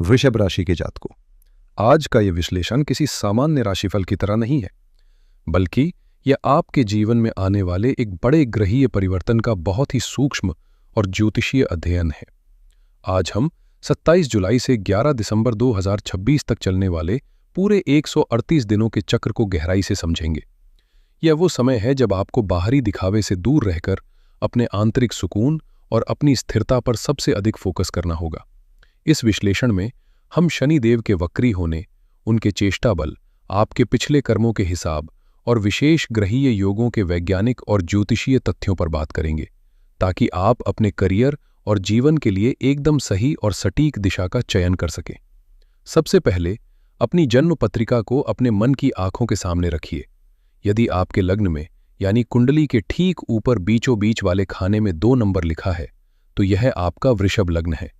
वृषभ राशि के जातकों, आज का यह विश्लेषण किसी सामान्य राशिफल की तरह नहीं है, बल्कि यह आपके जीवन में आने वाले एक बड़े ग्रहीय परिवर्तन का बहुत ही सूक्ष्म और ज्योतिषीय अध्ययन है। आज हम 27 जुलाई से 11 दिसंबर 2026 तक चलने वाले पूरे 138 दिनों के चक्र को गहराई से समझेंगे। यह वो समय है जब आपको बाहरी दिखावे से दूर रहकर अपने आंतरिक सुकून और अपनी स्थिरता पर सबसे अधिक फोकस करना होगा। इस विश्लेषण में हम शनिदेव के वक्री होने, उनके चेष्टा बल, आपके पिछले कर्मों के हिसाब और विशेष ग्रहीय योगों के वैज्ञानिक और ज्योतिषीय तथ्यों पर बात करेंगे, ताकि आप अपने करियर और जीवन के लिए एकदम सही और सटीक दिशा का चयन कर सकें। सबसे पहले अपनी जन्म पत्रिका को अपने मन की आंखों के सामने रखिए। यदि आपके लग्न में यानी कुंडली के ठीक ऊपर बीचों बीच वाले खाने में 2 नंबर लिखा है, तो यह आपका वृषभ लग्न है।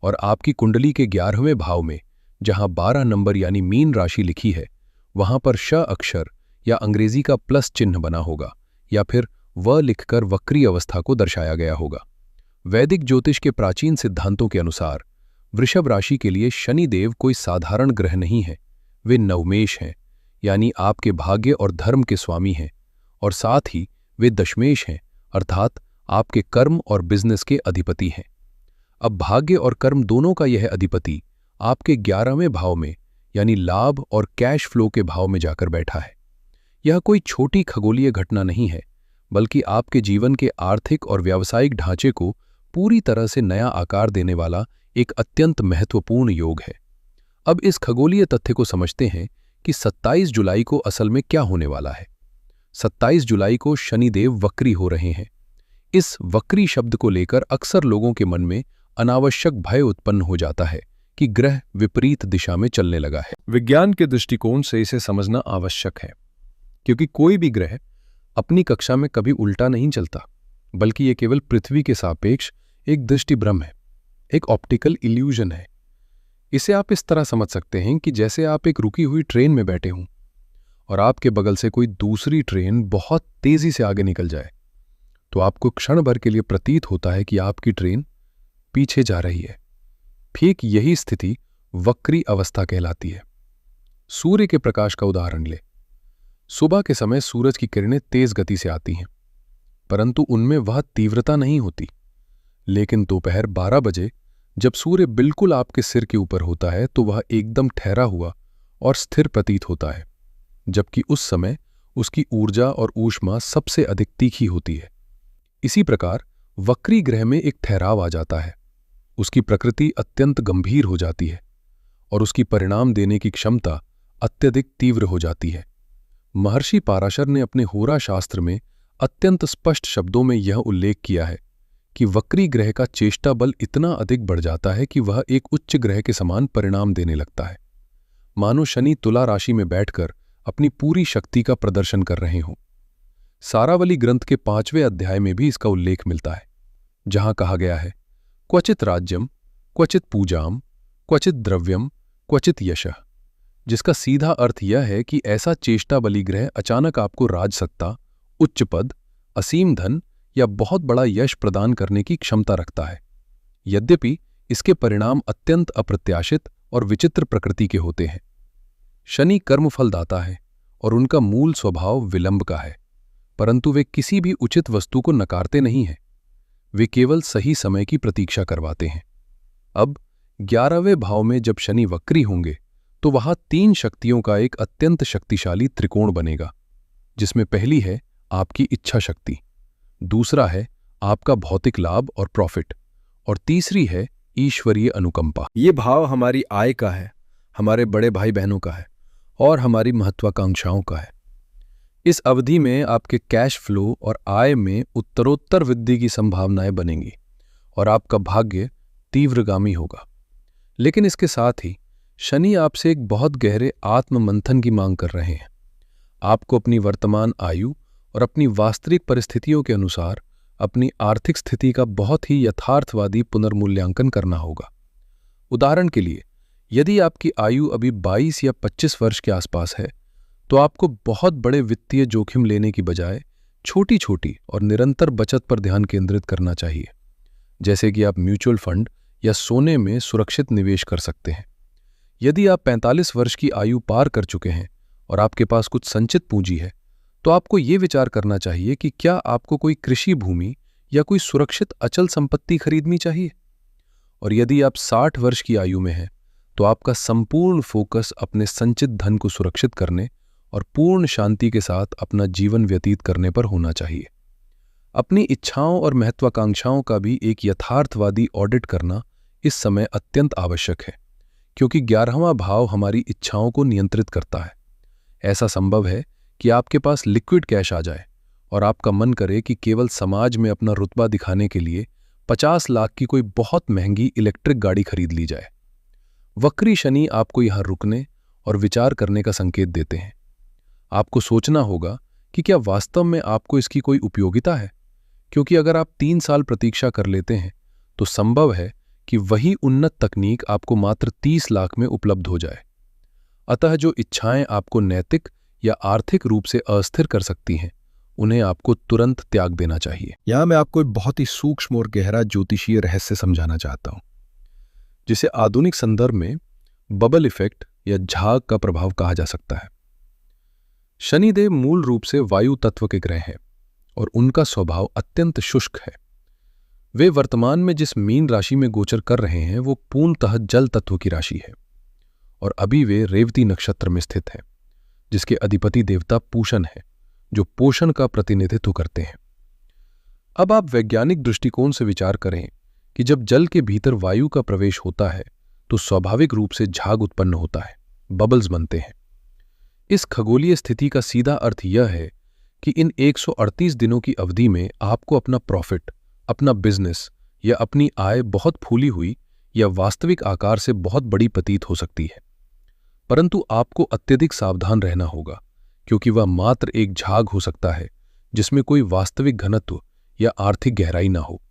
और आपकी कुंडली के 11वें भाव में जहां 12 नंबर यानी मीन राशि लिखी है, वहां पर श अक्षर या अंग्रेजी का प्लस चिन्ह बना होगा, या फिर व लिखकर वक्री अवस्था को दर्शाया गया होगा। वैदिक ज्योतिष के प्राचीन सिद्धांतों के अनुसार वृषभ राशि के लिए शनिदेव कोई साधारण ग्रह नहीं है। वे नवमेश हैं, यानी आपके भाग्य और धर्म के स्वामी हैं, और साथ ही वे दशमेश हैं, अर्थात आपके कर्म और बिजनेस के अधिपति हैं। अब भाग्य और कर्म दोनों का यह अधिपति आपके 11वें भाव में यानी लाभ और कैश फ्लो के भाव में जाकर बैठा है। यह कोई छोटी खगोलीय घटना नहीं है, बल्कि आपके जीवन के आर्थिक और व्यावसायिक ढांचे को पूरी तरह से नया आकार देने वाला एक अत्यंत महत्वपूर्ण योग है। अब इस खगोलीय तथ्य को समझते हैं कि 27 जुलाई को असल में क्या होने वाला है। 27 जुलाई को शनिदेव वक्री हो रहे हैं। इस वक्री शब्द को लेकर अक्सर लोगों के मन में अनावश्यक भय उत्पन्न हो जाता है कि ग्रह विपरीत दिशा में चलने लगा है। विज्ञान के दृष्टिकोण से इसे समझना आवश्यक है, क्योंकि कोई भी ग्रह अपनी कक्षा में कभी उल्टा नहीं चलता, बल्कि ये केवल पृथ्वी के सापेक्ष एक दृष्टिभ्रम है, एक ऑप्टिकल इल्यूजन है। इसे आप इस तरह समझ सकते हैं कि जैसे आप एक रुकी हुई ट्रेन में बैठे हों और आपके बगल से कोई दूसरी ट्रेन बहुत तेजी से आगे निकल जाए, तो आपको क्षण भर के लिए प्रतीत होता है कि आपकी ट्रेन पीछे जा रही है। ठीक यही स्थिति वक्री अवस्था कहलाती है। सूर्य के प्रकाश का उदाहरण ले। सुबह के समय सूरज की किरणें तेज गति से आती हैं, परंतु उनमें वह तीव्रता नहीं होती। लेकिन दोपहर 12 बजे जब सूर्य बिल्कुल आपके सिर के ऊपर होता है, तो वह एकदम ठहरा हुआ और स्थिर प्रतीत होता है, जबकि उस समय उसकी ऊर्जा और ऊष्मा सबसे अधिक तीखी होती है। इसी प्रकार वक्री ग्रह में एक ठहराव आ जाता है। उसकी प्रकृति अत्यंत गंभीर हो जाती है और उसकी परिणाम देने की क्षमता अत्यधिक तीव्र हो जाती है। महर्षि पाराशर ने अपने होरा शास्त्र में अत्यंत स्पष्ट शब्दों में यह उल्लेख किया है कि वक्री ग्रह का चेष्टा बल इतना अधिक बढ़ जाता है कि वह एक उच्च ग्रह के समान परिणाम देने लगता है, मानो शनि तुला राशि में बैठकर अपनी पूरी शक्ति का प्रदर्शन कर रहे हों। सारावली ग्रंथ के 5वें अध्याय में भी इसका उल्लेख मिलता है, जहां कहा गया है, क्वचित राज्यम, क्वचित पूजाम, क्वचित द्रव्यम, क्वचित यशः, जिसका सीधा अर्थ यह है कि ऐसा चेष्टा बली ग्रह अचानक आपको राजसत्ता, उच्च पद, असीम धन या बहुत बड़ा यश प्रदान करने की क्षमता रखता है। यद्यपि इसके परिणाम अत्यंत अप्रत्याशित और विचित्र प्रकृति के होते हैं। शनि कर्मफलदाता है और उनका मूल स्वभाव विलंब का है, परंतु वे किसी भी उचित वस्तु को नकारते नहीं हैं। वे केवल सही समय की प्रतीक्षा करवाते हैं। अब 11वें भाव में जब शनि वक्री होंगे, तो वहां 3 शक्तियों का एक अत्यंत शक्तिशाली त्रिकोण बनेगा, जिसमें पहली है आपकी इच्छा शक्ति, दूसरा है आपका भौतिक लाभ और प्रॉफिट, और तीसरी है ईश्वरीय अनुकंपा। ये भाव हमारी आय का है, हमारे बड़े भाई बहनों का है और हमारी महत्वाकांक्षाओं का है। इस अवधि में आपके कैश फ्लो और आय में उत्तरोत्तर वृद्धि की संभावनाएं बनेंगी और आपका भाग्य तीव्रगामी होगा। लेकिन इसके साथ ही शनि आपसे एक बहुत गहरे आत्म मंथन की मांग कर रहे हैं। आपको अपनी वर्तमान आयु और अपनी वास्तविक परिस्थितियों के अनुसार अपनी आर्थिक स्थिति का बहुत ही यथार्थवादी पुनर्मूल्यांकन करना होगा। उदाहरण के लिए, यदि आपकी आयु अभी 22 या 25 वर्ष के आसपास है, तो आपको बहुत बड़े वित्तीय जोखिम लेने की बजाय छोटी छोटी और निरंतर बचत पर ध्यान केंद्रित करना चाहिए, जैसे कि आप म्यूचुअल फंड या सोने में सुरक्षित निवेश कर सकते हैं। यदि आप 45 वर्ष की आयु पार कर चुके हैं और आपके पास कुछ संचित पूंजी है, तो आपको ये विचार करना चाहिए कि क्या आपको कोई कृषि भूमि या कोई सुरक्षित अचल संपत्ति खरीदनी चाहिए। और यदि आप 60 वर्ष की आयु में हैं, तो आपका संपूर्ण फोकस अपने संचित धन को सुरक्षित करने और पूर्ण शांति के साथ अपना जीवन व्यतीत करने पर होना चाहिए। अपनी इच्छाओं और महत्वाकांक्षाओं का भी एक यथार्थवादी ऑडिट करना इस समय अत्यंत आवश्यक है, क्योंकि 11वां भाव हमारी इच्छाओं को नियंत्रित करता है। ऐसा संभव है कि आपके पास लिक्विड कैश आ जाए और आपका मन करे कि केवल समाज में अपना रुतबा दिखाने के लिए 50 लाख की कोई बहुत महंगी इलेक्ट्रिक गाड़ी खरीद ली जाए। वक्री शनि आपको यहां रुकने और विचार करने का संकेत देते हैं। आपको सोचना होगा कि क्या वास्तव में आपको इसकी कोई उपयोगिता है, क्योंकि अगर आप 3 साल प्रतीक्षा कर लेते हैं तो संभव है कि वही उन्नत तकनीक आपको मात्र 30 लाख में उपलब्ध हो जाए। अतः जो इच्छाएं आपको नैतिक या आर्थिक रूप से अस्थिर कर सकती हैं, उन्हें आपको तुरंत त्याग देना चाहिए। यहां मैं आपको एक बहुत ही सूक्ष्म और गहरा ज्योतिषीय रहस्य समझाना चाहता हूं, जिसे आधुनिक संदर्भ में बबल इफेक्ट या झाग का प्रभाव कहा जा सकता है। शनिदेव मूल रूप से वायु तत्व के ग्रह हैं और उनका स्वभाव अत्यंत शुष्क है। वे वर्तमान में जिस मीन राशि में गोचर कर रहे हैं वो पूर्णतः जल तत्व की राशि है और अभी वे रेवती नक्षत्र में स्थित है, जिसके अधिपति देवता पूषण है, जो पोषण का प्रतिनिधित्व करते हैं। अब आप वैज्ञानिक दृष्टिकोण से विचार करें कि जब जल के भीतर वायु का प्रवेश होता है तो स्वाभाविक रूप से झाग उत्पन्न होता है, बबल्स बनते हैं। इस खगोलीय स्थिति का सीधा अर्थ यह है कि इन 138 दिनों की अवधि में आपको अपना प्रॉफिट, अपना बिजनेस या अपनी आय बहुत फूली हुई या वास्तविक आकार से बहुत बड़ी प्रतीत हो सकती है, परंतु आपको अत्यधिक सावधान रहना होगा, क्योंकि वह मात्र एक झाग हो सकता है जिसमें कोई वास्तविक घनत्व या आर्थिक गहराई ना हो।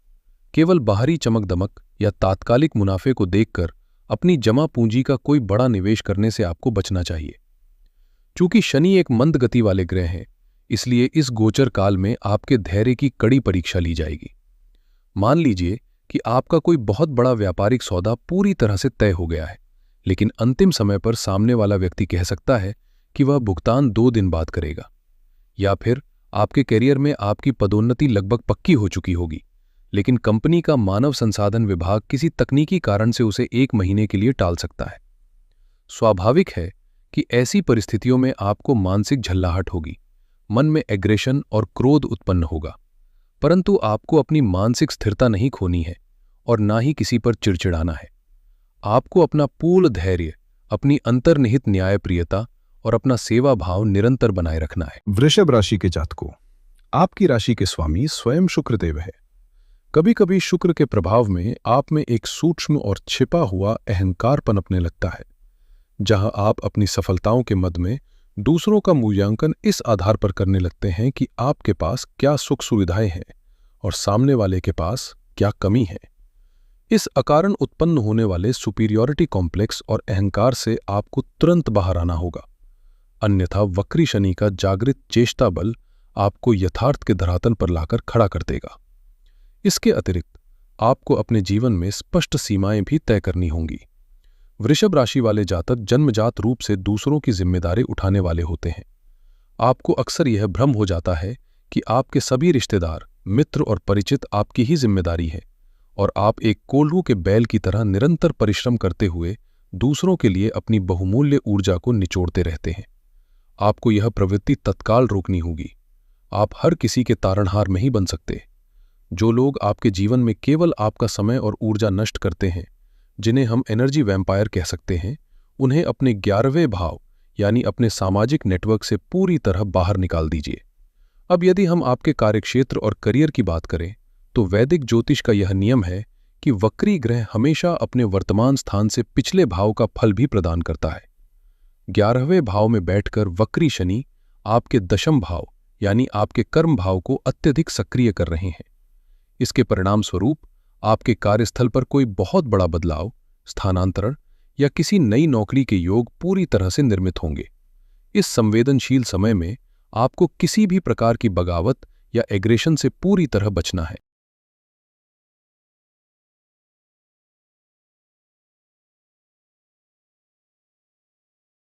केवल बाहरी चमक दमक या तात्कालिक मुनाफे को देखकर अपनी जमा पूंजी का कोई बड़ा निवेश करने से आपको बचना चाहिए। चूंकि शनि एक मंद गति वाले ग्रह हैं, इसलिए इस गोचर काल में आपके धैर्य की कड़ी परीक्षा ली जाएगी। मान लीजिए कि आपका कोई बहुत बड़ा व्यापारिक सौदा पूरी तरह से तय हो गया है, लेकिन अंतिम समय पर सामने वाला व्यक्ति कह सकता है कि वह भुगतान 2 दिन बाद करेगा। या फिर आपके करियर में आपकी पदोन्नति लगभग पक्की हो चुकी होगी, लेकिन कंपनी का मानव संसाधन विभाग किसी तकनीकी कारण से उसे 1 महीने के लिए टाल सकता है। स्वाभाविक है कि ऐसी परिस्थितियों में आपको मानसिक झल्लाहट होगी, मन में एग्रेशन और क्रोध उत्पन्न होगा, परंतु आपको अपनी मानसिक स्थिरता नहीं खोनी है और ना ही किसी पर चिड़चिड़ाना है। आपको अपना पूर्ण धैर्य, अपनी अंतर्निहित न्यायप्रियता और अपना सेवा भाव निरंतर बनाए रखना है। वृषभ राशि के जातकों, आपकी राशि के स्वामी स्वयं शुक्रदेव है। कभी कभी शुक्र के प्रभाव में आप में एक सूक्ष्म और छिपा हुआ अहंकार पनपने लगता है, जहां आप अपनी सफलताओं के मद में दूसरों का मूल्यांकन इस आधार पर करने लगते हैं कि आपके पास क्या सुख सुविधाएं हैं और सामने वाले के पास क्या कमी है। इस अकारण उत्पन्न होने वाले सुपीरियॉरिटी कॉम्प्लेक्स और अहंकार से आपको तुरंत बाहर आना होगा, अन्यथा वक्री शनि का जागृत चेष्टा बल आपको यथार्थ के धरातल पर लाकर खड़ा कर देगा। इसके अतिरिक्त आपको अपने जीवन में स्पष्ट सीमाएं भी तय करनी होंगी। वृषभ राशि वाले जातक जन्मजात रूप से दूसरों की जिम्मेदारी उठाने वाले होते हैं। आपको अक्सर यह भ्रम हो जाता है कि आपके सभी रिश्तेदार, मित्र और परिचित आपकी ही जिम्मेदारी है और आप एक कोल्हू के बैल की तरह निरंतर परिश्रम करते हुए दूसरों के लिए अपनी बहुमूल्य ऊर्जा को निचोड़ते रहते हैं। आपको यह प्रवृत्ति तत्काल रोकनी होगी। आप हर किसी के तारणहार नहीं बन सकते। जो लोग आपके जीवन में केवल आपका समय और ऊर्जा नष्ट करते हैं, जिन्हें हम एनर्जी वैम्पायर कह सकते हैं, उन्हें अपने 11वें भाव यानी अपने सामाजिक नेटवर्क से पूरी तरह बाहर निकाल दीजिए। अब यदि हम आपके कार्यक्षेत्र और करियर की बात करें, तो वैदिक ज्योतिष का यह नियम है कि वक्री ग्रह हमेशा अपने वर्तमान स्थान से पिछले भाव का फल भी प्रदान करता है। 11वें भाव में बैठकर वक्री शनि आपके दशम भाव यानी आपके कर्म भाव को अत्यधिक सक्रिय कर रहे हैं। इसके परिणाम स्वरूप आपके कार्यस्थल पर कोई बहुत बड़ा बदलाव, स्थानांतरण या किसी नई नौकरी के योग पूरी तरह से निर्मित होंगे। इस संवेदनशील समय में आपको किसी भी प्रकार की बगावत या एग्रेशन से पूरी तरह बचना है।